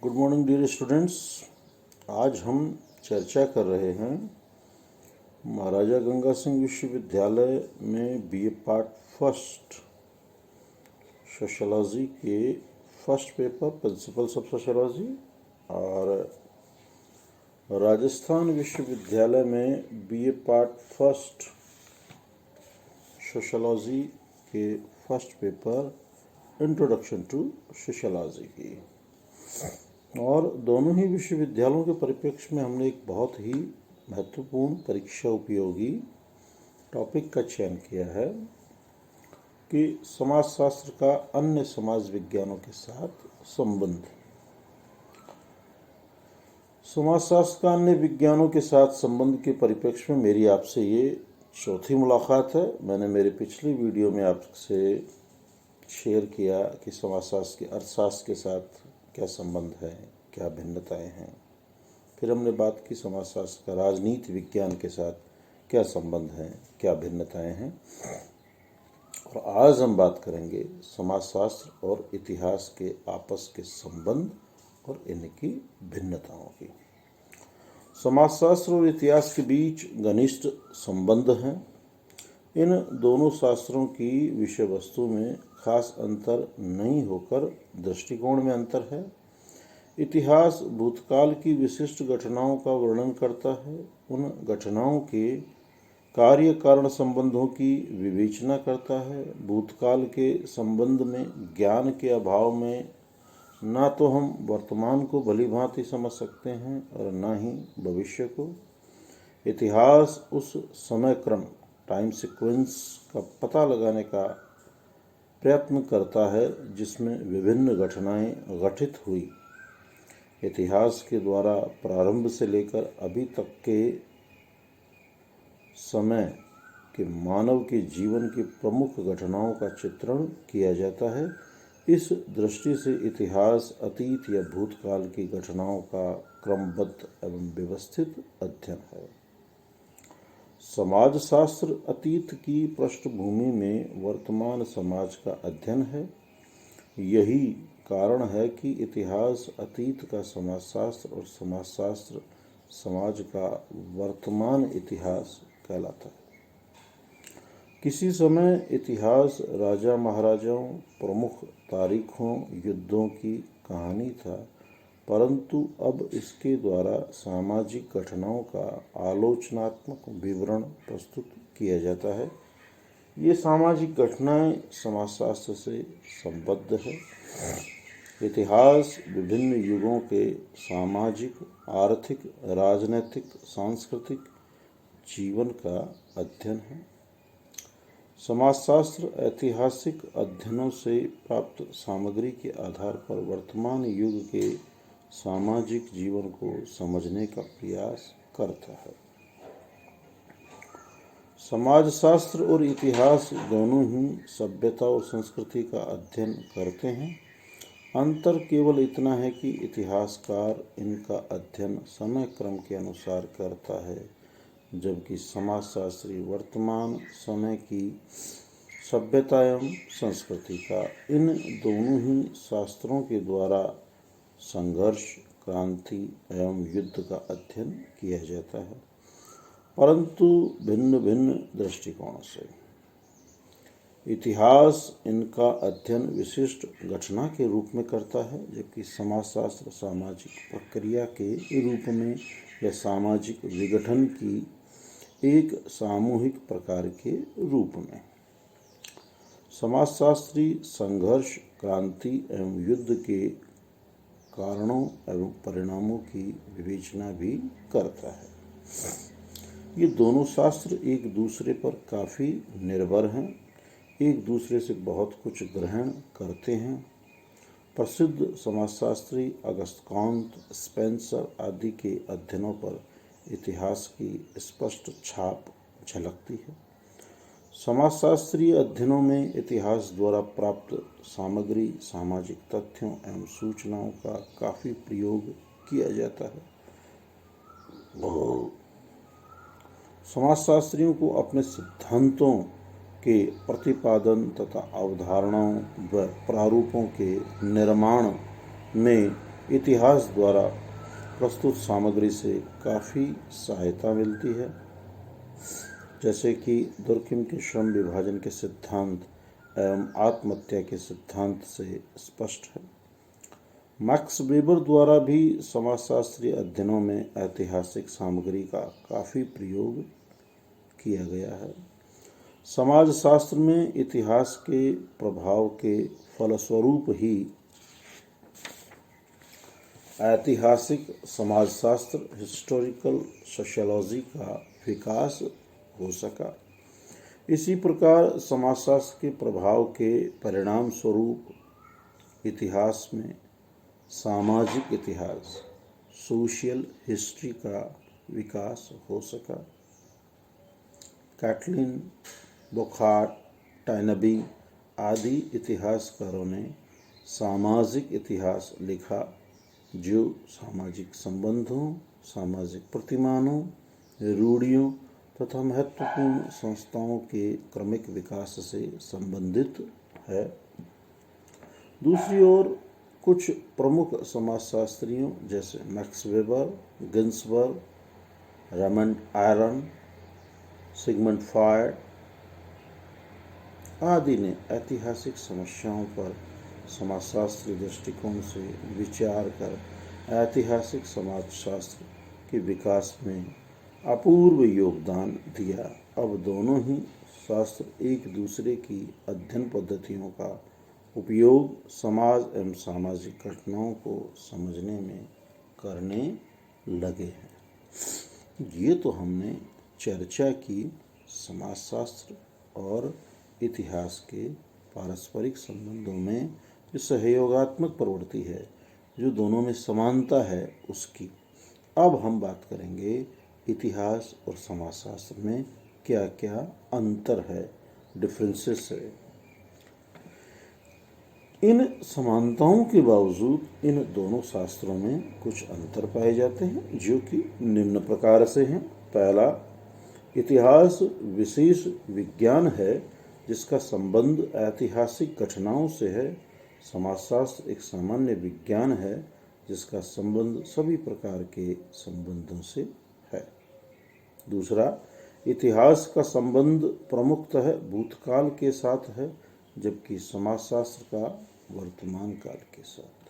Good morning dear students. आज हम चर्चा कर रहे हैं महाराजा गंगा सिंह विश्वविद्यालय में बीए पार्ट फर्स्ट सोशोलॉजी के first paper principles of sociology और राजस्थान विश्वविद्यालय में बीए पार्ट फर्स्ट सोशोलॉजी के first paper introduction to sociology की। और दोनों ही विश्वविद्यालयों के परिप्रेक्ष्य में हमने एक बहुत ही महत्वपूर्ण परीक्षा उपयोगी टॉपिक का चयन किया है कि समाजशास्त्र का अन्य समाज विज्ञानों के साथ संबंध। समाजशास्त्र का अन्य विज्ञानों के साथ संबंध के परिप्रेक्ष्य में मेरी आपसे ये चौथी मुलाकात है। मैंने मेरे पिछली वीडियो में आपसे शेयर किया कि समाजशास्त्र के अर्थशास्त्र के साथ क्या संबंध है, क्या भिन्नताएं हैं। फिर हमने बात की समाजशास्त्र का राजनीति विज्ञान के साथ क्या संबंध है, क्या भिन्नताएं हैं। और आज हम बात करेंगे समाजशास्त्र और इतिहास के आपस के संबंध और इनकी भिन्नताओं की। समाजशास्त्र और इतिहास के बीच घनिष्ठ संबंध हैं। इन दोनों शास्त्रों की विषय वस्तु में खास अंतर नहीं होकर दृष्टिकोण में अंतर है। इतिहास भूतकाल की विशिष्ट घटनाओं का वर्णन करता है, उन घटनाओं के कार्य कारण संबंधों की विवेचना करता है। भूतकाल के संबंध में ज्ञान के अभाव में ना तो हम वर्तमान को भली भांति समझ सकते हैं और ना ही भविष्य को। इतिहास उस समय क्रम टाइम सीक्वेंस का पता लगाने का प्रयत्न करता है जिसमें विभिन्न घटनाएं घटित हुई। इतिहास के द्वारा प्रारंभ से लेकर अभी तक के समय के मानव के जीवन की प्रमुख घटनाओं का चित्रण किया जाता है। इस दृष्टि से इतिहास अतीत या भूतकाल की घटनाओं का क्रमबद्ध एवं व्यवस्थित अध्ययन है। समाजशास्त्र अतीत की पृष्ठभूमि में वर्तमान समाज का अध्ययन है। यही कारण है कि इतिहास अतीत का समाजशास्त्र और समाजशास्त्र समाज का वर्तमान इतिहास कहलाता है। किसी समय इतिहास राजा महाराजाओं, प्रमुख तारीखों, युद्धों की कहानी था, परंतु अब इसके द्वारा सामाजिक घटनाओं का आलोचनात्मक विवरण प्रस्तुत किया जाता है। ये सामाजिक घटनाएं समाजशास्त्र से संबद्ध है। इतिहास विभिन्न युगों के सामाजिक, आर्थिक, राजनैतिक, सांस्कृतिक जीवन का अध्ययन है। समाजशास्त्र ऐतिहासिक अध्ययनों से प्राप्त सामग्री के आधार पर वर्तमान युग के सामाजिक जीवन को समझने का प्रयास करता है। समाजशास्त्र और इतिहास दोनों ही सभ्यता और संस्कृति का अध्ययन करते हैं। अंतर केवल इतना है कि इतिहासकार इनका अध्ययन समय क्रम के अनुसार करता है, जबकि समाजशास्त्री वर्तमान समय की सभ्यता एवं संस्कृति का। इन दोनों ही शास्त्रों के द्वारा संघर्ष, क्रांति एवं युद्ध का अध्ययन किया जाता है, परंतु भिन्न भिन्न दृष्टिकोणों से। इतिहास इनका अध्ययन विशिष्ट घटना के रूप में करता है, जबकि समाजशास्त्र सामाजिक प्रक्रिया के रूप में या सामाजिक विघटन की एक सामूहिक प्रकार के रूप में। समाजशास्त्री संघर्ष, क्रांति एवं युद्ध के कारणों एवं परिणामों की विवेचना भी करता है। ये दोनों शास्त्र एक दूसरे पर काफ़ी निर्भर हैं, एक दूसरे से बहुत कुछ ग्रहण करते हैं। प्रसिद्ध समाजशास्त्री अगस्त कॉन्त, स्पेंसर आदि के अध्ययनों पर इतिहास की स्पष्ट छाप झलकती है। समाजशास्त्रीय अध्ययनों में इतिहास द्वारा प्राप्त सामग्री, सामाजिक तथ्यों एवं सूचनाओं का काफ़ी प्रयोग किया जाता है। समाजशास्त्रियों को अपने सिद्धांतों के प्रतिपादन तथा अवधारणाओं व प्रारूपों के निर्माण में इतिहास द्वारा प्रस्तुत सामग्री से काफ़ी सहायता मिलती है, जैसे कि दुर्किम के श्रम विभाजन के सिद्धांत एवं आत्महत्या के सिद्धांत से स्पष्ट है। मैक्स वेबर द्वारा भी समाजशास्त्रीय अध्ययनों में ऐतिहासिक सामग्री का काफ़ी प्रयोग किया गया है। समाजशास्त्र में इतिहास के प्रभाव के फलस्वरूप ही ऐतिहासिक समाजशास्त्र हिस्टोरिकल सोशियोलॉजी का विकास हो सका। इसी प्रकार समाजशास्त्र के प्रभाव के परिणाम स्वरूप इतिहास में सामाजिक इतिहास सोशियल हिस्ट्री का विकास हो सका। कैटलिन, बुखार्ट, टाइनबी आदि इतिहासकारों ने सामाजिक इतिहास लिखा, जो सामाजिक संबंधों, सामाजिक प्रतिमानों, रूढ़ियों तथा महत्वपूर्ण संस्थाओं के क्रमिक विकास से संबंधित है। दूसरी ओर कुछ प्रमुख समाजशास्त्रियों जैसे Max Weber, Ginsberg, Raymond Aron, Sigmund Freud आदि ने ऐतिहासिक समस्याओं पर समाजशास्त्री दृष्टिकोण से विचार कर ऐतिहासिक समाजशास्त्र के विकास में अपूर्व योगदान दिया। अब दोनों ही शास्त्र एक दूसरे की अध्ययन पद्धतियों का उपयोग समाज एवं सामाजिक घटनाओं को समझने में करने लगे हैं। ये तो हमने चर्चा की समाजशास्त्र और इतिहास के पारस्परिक संबंधों में जो सहयोगात्मक प्रवृत्ति है, जो दोनों में समानता है, उसकी। अब हम बात करेंगे इतिहास और समाजशास्त्र में क्या क्या अंतर है, डिफरेंसेस है। इन समानताओं के बावजूद इन दोनों शास्त्रों में कुछ अंतर पाए जाते हैं, जो कि निम्न प्रकार से हैं। पहला, इतिहास विशेष विज्ञान है जिसका संबंध ऐतिहासिक घटनाओं से है। समाजशास्त्र एक सामान्य विज्ञान है जिसका संबंध सभी प्रकार के संबंधों से है। दूसरा, इतिहास का संबंध प्रमुखतः भूतकाल के साथ है, जबकि समाजशास्त्र का वर्तमान काल के साथ।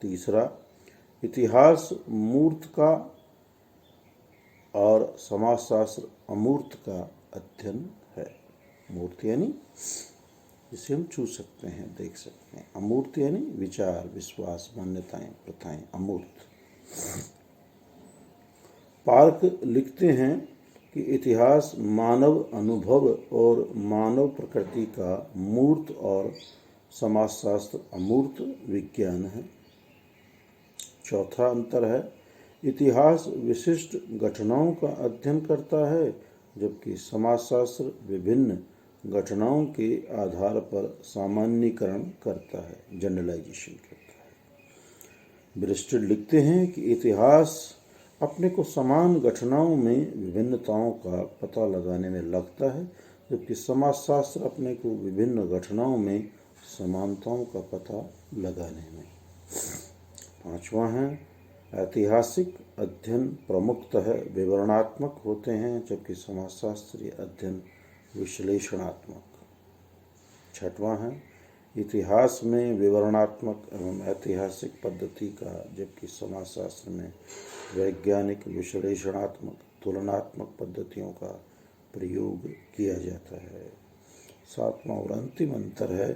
तीसरा, इतिहास मूर्त का और समाजशास्त्र अमूर्त का अध्ययन है। मूर्त यानी जिसे हम छू सकते हैं, देख सकते हैं। अमूर्त यानी विचार, विश्वास, मान्यताएं, प्रथाएं। अमूर्त। पार्क लिखते हैं कि इतिहास मानव अनुभव और मानव प्रकृति का मूर्त और समाजशास्त्र अमूर्त विज्ञान है। चौथा अंतर है, इतिहास विशिष्ट घटनाओं का अध्ययन करता है, जबकि समाजशास्त्र विभिन्न घटनाओं के आधार पर सामान्यीकरण करता है, जनरलाइजेशन करता है। ब्रिस्टेड लिखते हैं कि इतिहास अपने को समान घटनाओं में विभिन्नताओं का पता लगाने में लगता है, जबकि समाजशास्त्र अपने को विभिन्न घटनाओं में समानताओं का पता लगाने में। पांचवा है, ऐतिहासिक अध्ययन प्रमुखतः विवरणात्मक होते हैं, जबकि समाजशास्त्रीय अध्ययन विश्लेषणात्मक। छठवां है, इतिहास में विवरणात्मक एवं ऐतिहासिक पद्धति का, जबकि समाजशास्त्र में वैज्ञानिक विश्लेषणात्मक तुलनात्मक पद्धतियों का प्रयोग किया जाता है। सातवां और अंतिम अंतर है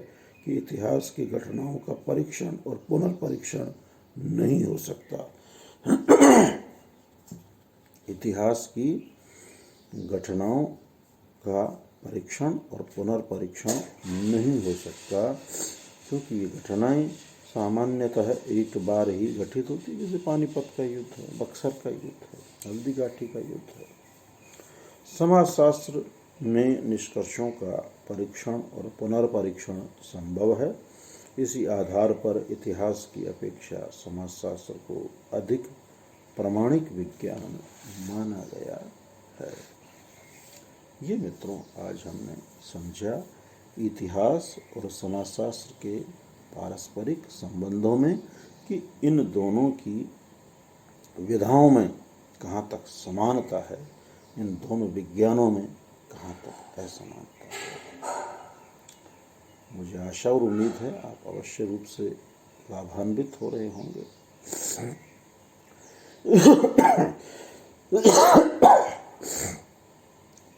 कि इतिहास की घटनाओं का परीक्षण और पुनर्परीक्षण नहीं हो सकता। इतिहास की घटनाओं का परीक्षण और पुनर्परीक्षण नहीं हो सकता, क्योंकि ये घटनाएं सामान्यतः एक बार ही घटित होती है, जैसे पानीपत का युद्ध है, बक्सर का युद्ध है, हल्दीघाटी का युद्ध है। समाजशास्त्र में निष्कर्षों का परीक्षण और पुनर्परीक्षण संभव है। इसी आधार पर इतिहास की अपेक्षा समाजशास्त्र को अधिक प्रामाणिक विज्ञान माना गया है। ये मित्रों, आज हमने समझा इतिहास और समाजशास्त्र के पारस्परिक संबंधों में कि इन दोनों की विधाओं में कहाँ तक समानता है, इन दोनों विज्ञानों में कहाँ तक असमानता है। मुझे आशा और उम्मीद है आप अवश्य रूप से लाभान्वित हो रहे होंगे।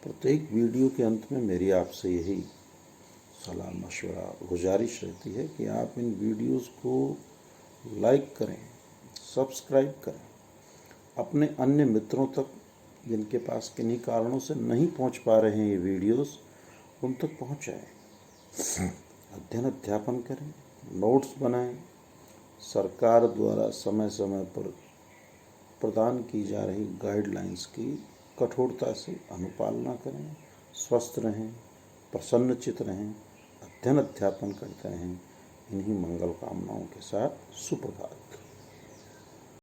प्रत्येक वीडियो के अंत में मेरी आपसे यही सलाह मशवरा गुजारिश रहती है कि आप इन वीडियोस को लाइक करें, सब्सक्राइब करें, अपने अन्य मित्रों तक जिनके पास किन्हीं कारणों से नहीं पहुंच पा रहे हैं ये वीडियोस, उन तक पहुंचाएं। अध्ययन अध्यापन करें, नोट्स बनाएं, सरकार द्वारा समय समय पर प्रदान की जा रही गाइडलाइंस की कठोरता से अनुपालना करें, स्वस्थ रहें, प्रसन्नचित रहें, अध्ययन अध्यापन करते रहें। इन्हीं मंगल कामनाओं के साथ सुप्रभात।